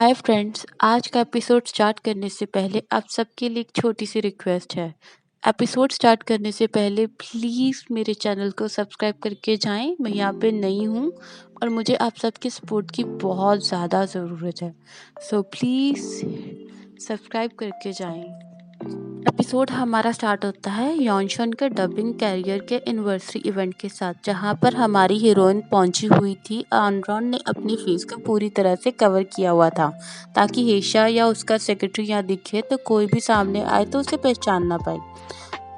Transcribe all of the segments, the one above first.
Hi friends, आज का episode start करने से पहले आप सबके लिए एक छोटी सी रिक्वेस्ट है। एपिसोड स्टार्ट करने से पहले प्लीज़ मेरे चैनल को सब्सक्राइब करके जाएं। मैं यहाँ पे नई हूँ और मुझे आप सबके सपोर्ट की बहुत ज़्यादा ज़रूरत है। सो प्लीज़ सब्सक्राइब करके जाएं। एपिसोड हमारा स्टार्ट होता है यॉनशन के डबिंग कैरियर के एनिवर्सरी इवेंट के साथ, जहां पर हमारी हीरोइन पहुंची हुई थी। आनरॉन ने अपने फेस को पूरी तरह से कवर किया हुआ था ताकि हेशा या उसका सेक्रेटरी यहाँ दिखे तो कोई भी सामने आए तो उसे पहचान ना पाए।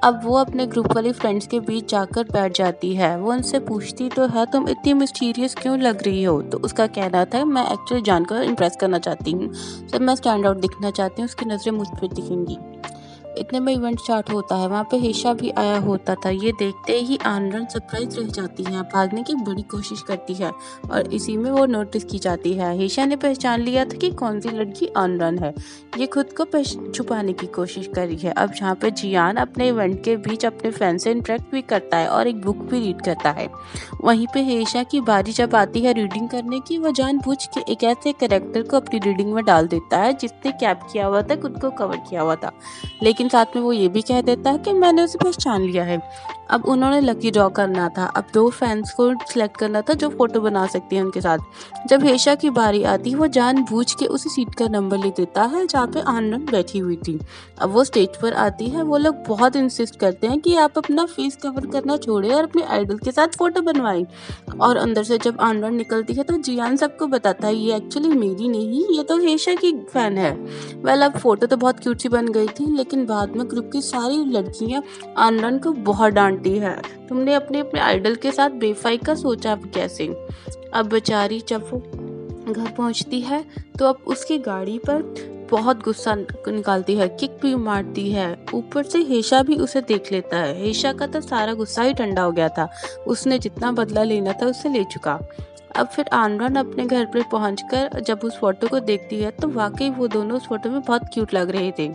अब वो अपने ग्रुप वाली फ्रेंड्स के बीच जाकर बैठ जाती है। वो उनसे पूछती तो है, तुम इतनी मिस्टीरियस क्यों लग रही हो? तो उसका कहना था, मैं एक्चुअली जानकर इम्प्रेस करना चाहती हूँ, जब मैं स्टैंड आउट दिखना चाहती हूँ उसकी नज़रें मुझ पर दिखेंगी। इतने में इवेंट स्टार्ट होता है। वहाँ पे हेशा भी आया होता था। ये देखते ही आनरन सरप्राइज रह जाती है, भागने की बड़ी कोशिश करती है और इसी में वो नोटिस की जाती है। हेशा ने पहचान लिया था कि कौन सी लड़की आनरन है। ये खुद को छुपाने की कोशिश कर रही है। अब जहाँ पे जियान अपने इवेंट के बीच अपने फैन से इंटरेक्ट भी करता है और एक बुक भी रीड करता है। वहीं पे हेशा की बारी जब आती है रीडिंग करने की, वो जानबूझ के एक ऐसे कैरेक्टर को अपनी रीडिंग में डाल देता है जिसने कैप किया हुआ था, खुद को कवर किया हुआ था, लेकिन साथ में वो ये भी कह देता है कि मैंने उसे पहचान लिया है। अब उन्होंने लकी ड्रॉ करना था। अब 2 फैंस को सिलेक्ट करना था जो फोटो बना सकती हैं उनके साथ। जब हेशा की बारी आती, वो जानबूझ के उसी सीट का नंबर ले देता है जहाँ पे आनंद बैठी हुई थी। अब वो स्टेज पर आती है। वो लोग बहुत इंसिस्ट करते हैं कि आप अपना फेस कवर करना छोड़े और अपने आइडल के साथ फोटो बनवाएं। और अंदर से जब आनंद निकलती है तो जियान सबको बताता है, ये एक्चुअली मेरी नहीं, ये तो हेशा की फैन है। वेल, अब फोटो तो बहुत क्यूट सी बन गई थी, लेकिन बाद में ग्रुप की सारी लड़कियां आनंद को बहुत डांटती है, तुमने अपने अपने आइडल के साथ बेफाई का सोचा कैसे। अब बेचारी जब वो घर पहुंचती है तो अब उसकी गाड़ी पर बहुत गुस्सा निकालती है, किक भी मारती है। ऊपर से हेशा भी उसे देख लेता है। हेशा का तो सारा गुस्सा ही ठंडा हो गया था। उसने जितना बदला लेना था उससे ले चुका। अब फिर आनरन अपने घर पर पहुंचकर जब उस फोटो को देखती है तो वाकई वो दोनों उस फोटो में बहुत क्यूट लग रहे थे।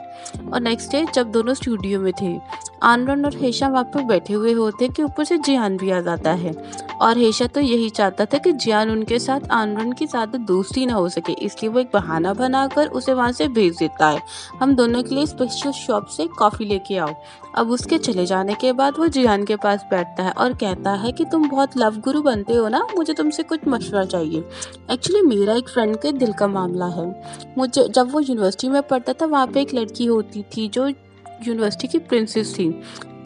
और नेक्स्ट डे जब दोनों स्टूडियो में थे, आनरन और हेशा वहाँ पे बैठे हुए होते कि ऊपर से जियान भी आ जाता है। और हेशा तो यही चाहता था कि जियान उनके साथ आनरन की ज़्यादा दोस्ती ना हो सके, इसलिए वो एक बहाना बनाकर उसे वहाँ से भेज देता है, हम दोनों के लिए स्पेशल शॉप से कॉफ़ी लेके आओ। अब उसके चले जाने के बाद वो जियान के पास बैठता है और कहता है कि तुम बहुत लव गुरु बनते हो ना, मुझे तुमसे कुछ मशवरा चाहिए। एक्चुअली मेरा एक फ्रेंड के दिल का मामला है। मुझे जब वो यूनिवर्सिटी में पढ़ता था, वहाँ पे एक लड़की होती थी जो यूनिवर्सिटी की प्रिंसेस थी,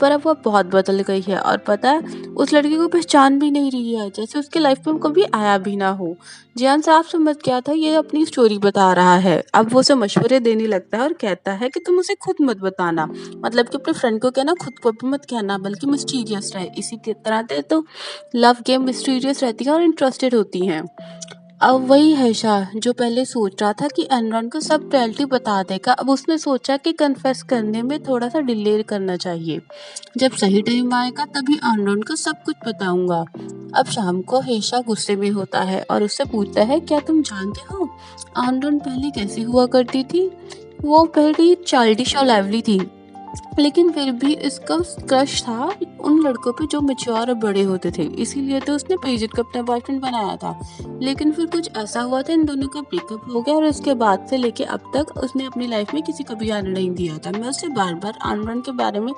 पर अब वो बहुत बदल गई है और पता है उस लड़की को पहचान भी नहीं रही है, जैसे उसके लाइफ में कभी आया भी ना हो। जियान साहब समझ गया था ये अपनी स्टोरी बता रहा है। अब वो उसे मशवरे देने लगता है और कहता है कि तुम उसे खुद मत बताना, मतलब कि अपने फ्रेंड को कहना, खुद को भी मत कहना, बल्कि मिस्टीरियस रहे। इसी की तरह से तो लव गेम मिस्टीरियस रहती है और इंटरेस्टेड होती हैं। अब वही हेशा जो पहले सोच रहा था कि एनरॉन को सब रियलिटी बता देगा, अब उसने सोचा कि कन्फेस करने में थोड़ा सा डिले करना चाहिए। जब सही टाइम आएगा तभी एनरॉन को सब कुछ बताऊंगा। अब शाम को हेशा गुस्से में होता है और उससे पूछता है, क्या तुम जानते हो एनरॉन पहले कैसी हुआ करती थी? वो पहले चाइल्डिश और लाइवली थी, लेकिन फिर भी इसका क्रश था उन लड़कों पे जो मैच्योर और बड़े होते थे, इसीलिए तो उसने पेजर को अपना बॉयफ्रेंड बनाया था। लेकिन फिर कुछ ऐसा हुआ था, इन दोनों का ब्रेकअप हो गया और उसके बाद से लेके अब तक उसने अपनी लाइफ में किसी को भी आने नहीं दिया था। मैं उससे बार बार आनरन के बारे में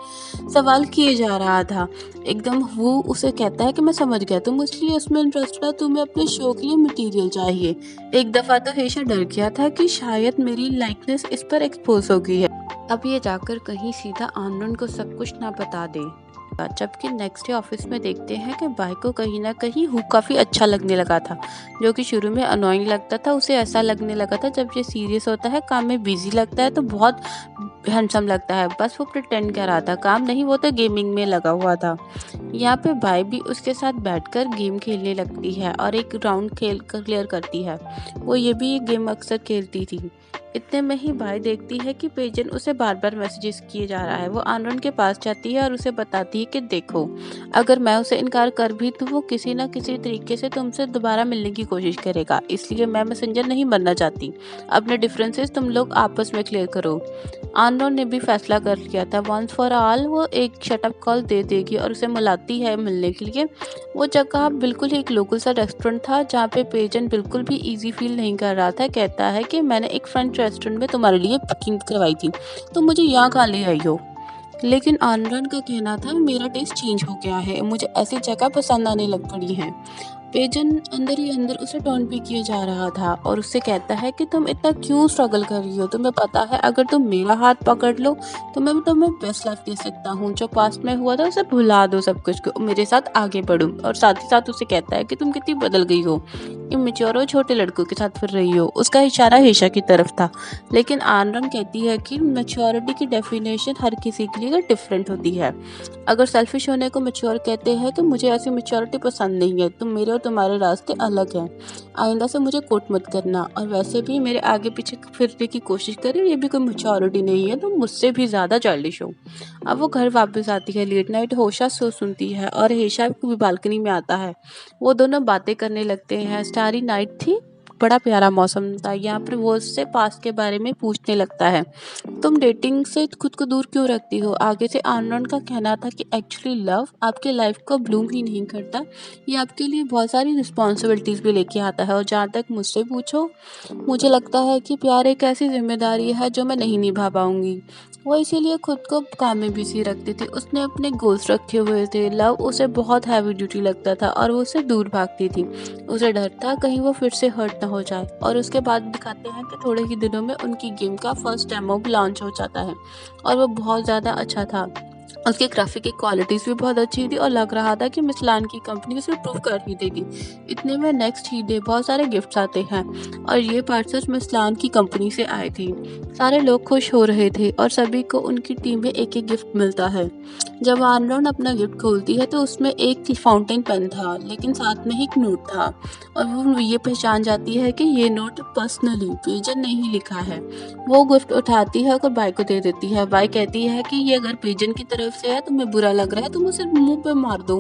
सवाल किए जा रहा था। एकदम वो उसे कहता है कि मैं समझ गया, तुम इसलिए उसमें इंटरेस्टेड हो, तुम्हें अपने शो के लिए मटीरियल चाहिए। एक दफ़ा तो हेशा डर गया था कि शायद मेरी लाइकनेस इस पर एक्सपोज हो गई है, अब ये जाकर कहीं सीधा आनंद को सब कुछ ना बता दे। जबकि नेक्स्ट डे ऑफिस में देखते हैं कि भाई को कहीं ना कहीं हु काफ़ी अच्छा लगने लगा था, जो कि शुरू में अनोइंग लगता था। उसे ऐसा लगने लगा था जब ये सीरियस होता है, काम में बिजी लगता है तो बहुत हैंडसम लगता है, बस वो प्रिटेंड कर रहा था, काम नहीं, वो तो गेमिंग में लगा हुआ था। यहाँ पे भाई भी उसके साथ बैठकर गेम खेलने लगती है और एक राउंड खेल कर क्लियर करती है। वो ये भी गेम अक्सर खेलती थी। इतने में ही भाई देखती है कि पेजन उसे बार बार मैसेजेस किए जा रहा है। वो आनंद के पास जाती है और उसे बताती है कि देखो, अगर मैं उसे इनकार कर भी दूँ, वो किसी न किसी तरीके से तुमसे दोबारा मिलने की कोशिश करेगा, इसलिए मैं मैसेंजर नहीं बनना चाहती। अपने डिफरेंसेस तुम लोग आपस में क्लियर करो। आनंद ने भी फैसला कर लिया था, वंस फॉर ऑल वो एक शटअप कॉल दे देगी और उसे बुलाती है मिलने के लिए। वो जगह बिल्कुल ही एक लोकल सा रेस्टोरेंट था जहाँ पे पेजेंट बिल्कुल भी इजी फील नहीं कर रहा था। कहता है कि मैंने एक फ्रेंच रेस्टोरेंट में तुम्हारे लिए बुकिंग करवाई थी, तो मुझे यहाँ कहाँ ले आई हो। लेकिन आनंद का कहना था, मेरा टेस्ट चेंज हो गया है, मुझे ऐसी जगह पसंद आने लग पड़ी है। पेजन अंदर ही अंदर उसे टॉन्ट भी किया जा रहा था और उससे कहता है कि तुम इतना क्यों स्ट्रगल कर रही हो, तुम्हें पता है अगर तुम मेरा हाथ पकड़ लो तो मैं तुम्हें बेस्ट लाइफ दे सकता हूँ। जो पास्ट में हुआ था उसे भुला दो सब कुछ को, मेरे साथ आगे बढ़ो। और साथ ही साथ उसे कहता है कि तुम कितनी बदल गई हो, इमेच्योर और छोटे लड़कों के साथ फिर रही हो। उसका इशारा हेशा की तरफ था, लेकिन आनरन कहती है कि मैच्योरिटी की डेफिनेशन हर किसी के लिए डिफरेंट होती है। अगर सेल्फिश होने को मैच्योर कहते हैं तो मुझे ऐसी मैच्योरिटी पसंद नहीं है, तुम मेरे और तुम्हारे रास्ते अलग हैं। आइंदा से मुझे कोट मत करना, और वैसे भी मेरे आगे पीछे फिरने की कोशिश करे ये भी कोई मैच्योरिटी नहीं है, तुम मुझसे भी ज़्यादा चाइल्डिश हो। अब वो घर वापस आती है, लेट नाइट होशा सो सुनती है और हेशा भी बालकनी में आता है। वो दोनों बातें करने लगते हैं। स्टारी नाइट थी, बड़ा प्यारा मौसम था। यहाँ पर वो उससे पास्ट के बारे में पूछने लगता है, तुम डेटिंग से खुद को दूर क्यों रखती हो। आगे से आनंद का कहना था कि एक्चुअली लव आपके लाइफ को ब्लूम ही नहीं करता, ये आपके लिए बहुत सारी रिस्पॉन्सिबिलिटीज भी लेके आता है। और जहाँ तक मुझसे पूछो, मुझे लगता है कि प्यार एक ऐसी जिम्मेदारी है जो मैं नहीं निभा पाऊंगी। वो इसीलिए खुद को काम में बिजी रखती थी, उसने अपने गोल्स रखे हुए थे। लव उसे बहुत हैवी ड्यूटी लगता था और वो उससे दूर भागती थी। उसे डर था कहीं वो फिर से हर्ट ना हो जाए। और उसके बाद दिखाते हैं कि थोड़े ही दिनों में उनकी गेम का फर्स्ट डेमो भी लॉन्च हो जाता है और वो बहुत ज़्यादा अच्छा था। उसकी ग्राफिक की क्वालिटीज़ भी बहुत अच्छी थी और लग रहा था कि मिसलान की कंपनी उसे प्रूव कर ही देगी। इतने में नेक्स्ट ही डे बहुत सारे गिफ्ट्स आते हैं और ये पार्सल्स मिसलान की कंपनी से आए थे। सारे लोग खुश हो रहे थे और सभी को उनकी टीम में एक एक गिफ्ट मिलता है। जब आनरन अपना गिफ्ट खोलती है तो उसमें एक फाउंटेन पेन था, लेकिन साथ में एक नोट था और वो ये पहचान जाती है कि ये नोट पर्सनली पेजन ने ही लिखा है। वो गिफ्ट उठाती है और बाई को दे देती है। बाई कहती है कि ये अगर पेजन की तरफ से है, तुम्हें बुरा लग रहा है, तुम उसे मुंह पे मार दो।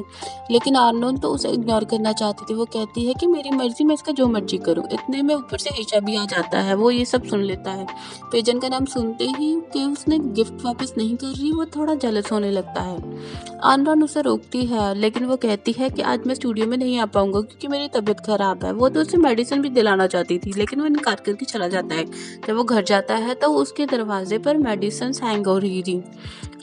लेकिन आर्नोन तो उसे इग्नोर करना चाहती थी। वो कहती है कि मेरी मर्जी, मैं इसका जो मर्जी करूँ। इतने में ऊपर से हेशा भी आ जाता है, वो ये सब सुन लेता है। पेजन का नाम सुनते ही कि उसने गिफ्ट वापस नहीं कर रही, वो थोड़ा जेलस होने लगता है। आनरन उसे रोकती है, लेकिन वो कहती है कि आज मैं स्टूडियो में नहीं आ पाऊंगा क्योंकि मेरी तबीयत खराब है। वो तो उसे मेडिसिन भी दिलाना चाहती थी, लेकिन वो इनकार करके चला जाता है। जब वो घर जाता है तो उसके दरवाजे पर मेडिसिन हैंग हो रही थी,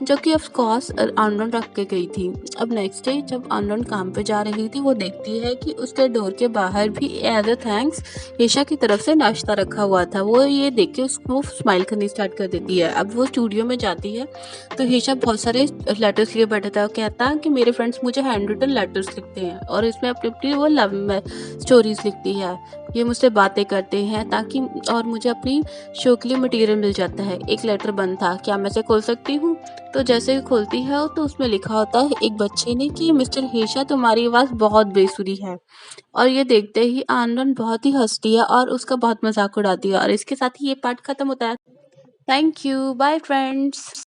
जो कि ऑफ कोर्स आनंद रख के गई थी। अब नेक्स्ट डे जब आनंद काम पे जा रही थी, वो देखती है कि उसके डोर के बाहर भी एज अ थैंक्स हेशा की तरफ से नाश्ता रखा हुआ था। वो ये देख के उसको स्माइल करनी स्टार्ट कर देती है। अब वो स्टूडियो में जाती है तो हेशा बहुत सारे लेटर्स लिए बैठा था। कहता है कि मेरे फ्रेंड्स मुझे हैंड रिटन लेटर्स लिखते हैं और इसमें अपनी अपनी वो लव स्टोरीज लिखती है। ये मुझसे बातें करते हैं ताकि, और मुझे अपनी शो के लिए मटेरियल मिल जाता है। एक लेटर बंद था, क्या मैं इसे खोल सकती हूँ। तो जैसे ही खोलती है तो उसमें लिखा होता है एक बच्चे ने कि मिस्टर हेशा तुम्हारी आवाज़ बहुत बेसुरी है। और ये देखते ही आनंद बहुत ही हंसती है और उसका बहुत मजाक उड़ाती है। और इसके साथ ही ये पार्ट खत्म होता है। Thank you, bye friends.